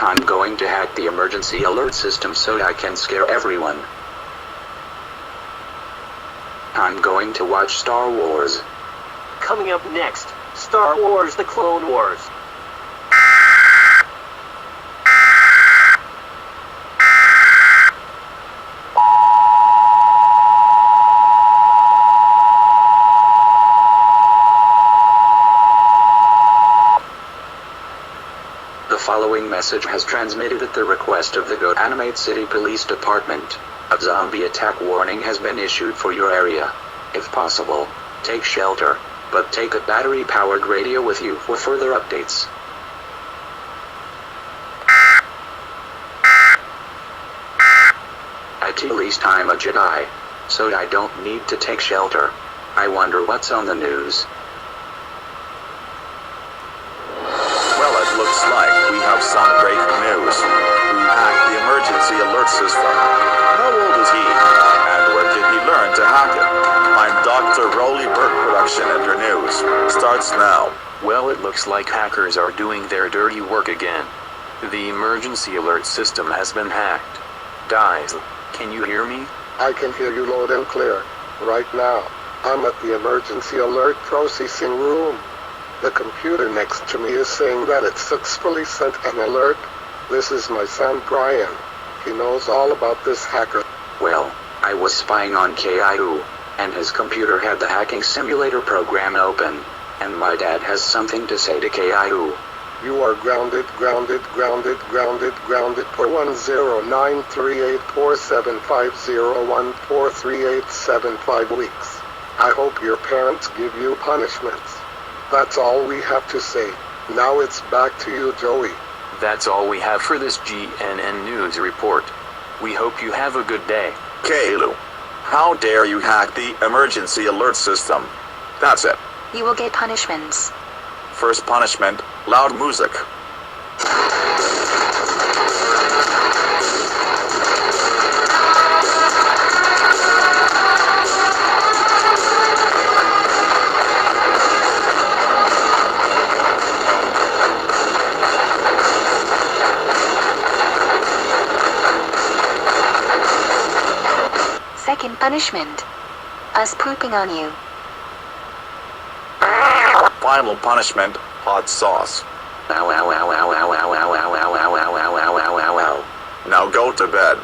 I'm going to hack the emergency alert system so I can scare everyone. I'm going to watch Star Wars. Coming up next, Star Wars: The Clone Wars. The following message has transmitted at the request of the Go Animate City Police Department. A zombie attack warning has been issued for your area. If possible, take shelter, but take a battery-powered radio with you for further updates. At least I'm a Jedi, so I don't need to take shelter. I wonder what's on the news. Well, it looks like we have some breaking news. Who hacked the emergency alert system? How old is he? And where did he learn to hack it? I'm Dr. Rolly Burke, Production Enter News. Starts now. Well, it looks like hackers are doing their dirty work again. The emergency alert system has been hacked. Guys, can you hear me? I can hear you loud and clear. Right now, I'm at the emergency alert processing room. The computer next to me is saying that it successfully sent an alert. This is my son Brian. He knows all about this hacker. Well, I was spying on Caillou, and his computer had the hacking simulator program open, and my dad has something to say to Caillou. You are grounded for 109384750143875 weeks. I hope your parents give you punishments. That's all we have to say. Now it's back to you, Joey. That's all we have for this GNN News report. We hope you have a good day. Caillou, how dare you hack the emergency alert system? That's it. You will get punishments. First punishment, loud music. Second punishment. Us pooping on you. Final punishment, hot sauce. Ow, ow, ow, ow, ow, ow, ow, ow, ow, ow, ow, ow, ow, ow, ow, ow. Now go to bed.